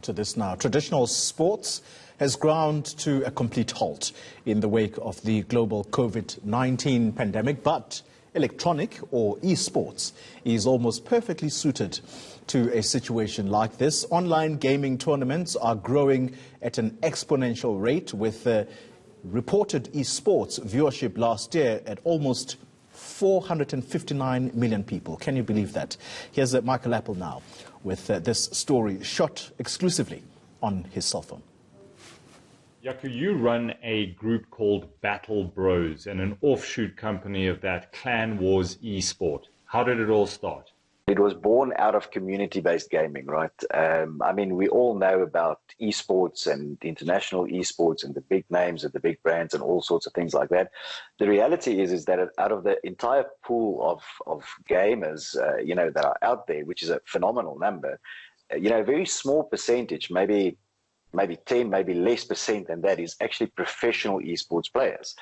To this now, traditional sports has ground to a complete halt in the wake of the global COVID-19 pandemic, but electronic or eSports is almost perfectly suited to a situation like this. Online gaming tournaments are growing at an exponential rate, with reported eSports viewership last year at almost 459 million people. Can you believe that? Here's Michael Appel now with this story shot exclusively on his cell phone. Yaku, you run a group called Battle Bros and an offshoot company of that, Clan Wars eSport. How did it all start? It was born out of community-based gaming, right? I mean, we all know about esports and international esports and the big names and the big brands and all sorts of things like that. The reality is that out of the entire pool of gamers, that are out there, which is a phenomenal number, a very small percentage, maybe 10, maybe less percent than that, is actually professional esports players.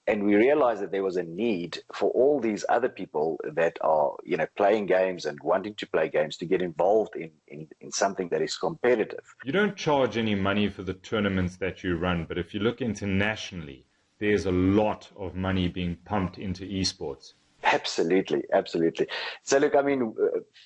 And we realized that there was a need for all these other people that are, playing games and wanting to play games to get involved in something that is competitive. You don't charge any money for the tournaments that you run, but if you look internationally, there's a lot of money being pumped into esports. Absolutely, absolutely. So look, I mean,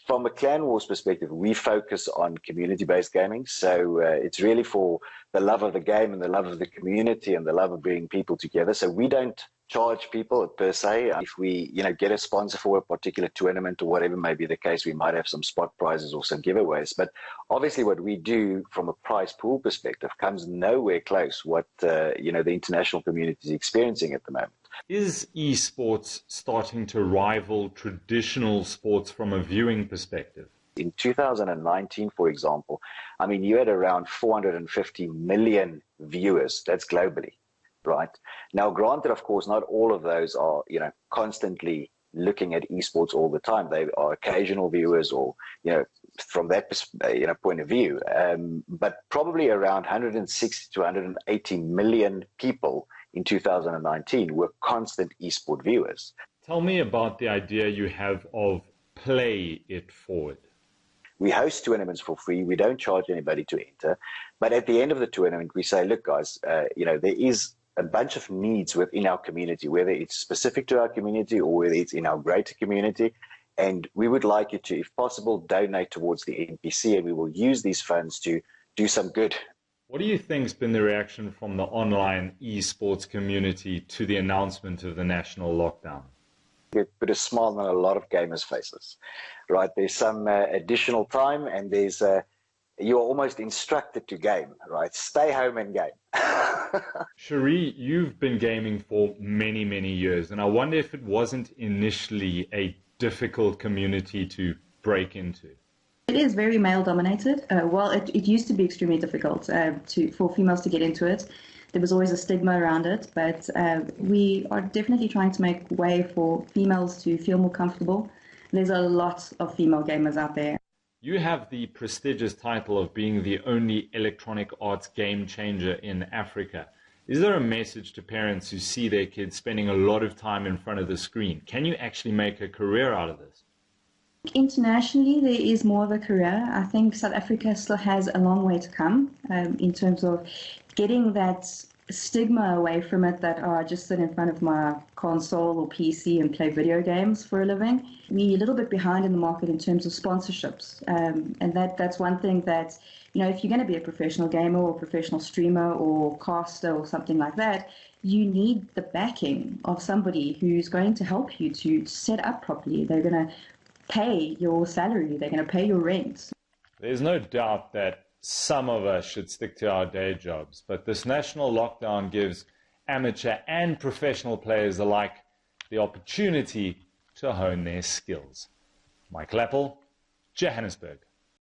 from a Clan Wars perspective, we focus on community-based gaming. So it's really for the love of the game and the love of the community and the love of bringing people together. So we don't charge people per se. If we, get a sponsor for a particular tournament or whatever may be the case, we might have some spot prizes or some giveaways. But obviously what we do from a prize pool perspective comes nowhere close what, the international community is experiencing at the moment. Is esports starting to rival traditional sports from a viewing perspective? In 2019, for example, I mean, you had around 450 million viewers. That's globally, right? Now, granted, of course, not all of those are, constantly looking at esports all the time. They are occasional viewers or, from that point of view. But probably around 160 to 180 million people in 2019 were constant esport viewers. Tell me about the idea you have of Play It Forward. We host tournaments for free. We don't charge anybody to enter. But at the end of the tournament, we say, look, guys, there is a bunch of needs within our community, whether it's specific to our community or whether it's in our greater community. And we would like you to, if possible, donate towards the NPC, and we will use these funds to do some good. What do you think has been the reaction from the online esports community to the announcement of the national lockdown? It put a smile on a lot of gamers' faces, right? There's some additional time, and you're almost instructed to game, right? Stay home and game. Cherie, you've been gaming for many, many years, and I wonder if it wasn't initially a difficult community to break into. It is very male-dominated. It used to be extremely difficult for females to get into it. There was always a stigma around it, but we are definitely trying to make way for females to feel more comfortable. There's a lot of female gamers out there. You have the prestigious title of being the only electronic arts game changer in Africa. Is there a message to parents who see their kids spending a lot of time in front of the screen? Can you actually make a career out of this? Internationally, there is more of a career. I think South Africa still has a long way to come in terms of getting that stigma away from it that I just sit in front of my console or PC and play video games for a living. We're a little bit behind in the market in terms of sponsorships. And that's one thing that, if you're going to be a professional gamer or professional streamer or caster or something like that, you need the backing of somebody who's going to help you to set up properly. They're going to pay your salary, they're going to pay your rent. There's no doubt that some of us should stick to our day jobs, but this national lockdown gives amateur and professional players alike the opportunity to hone their skills. Michael Appel, Johannesburg.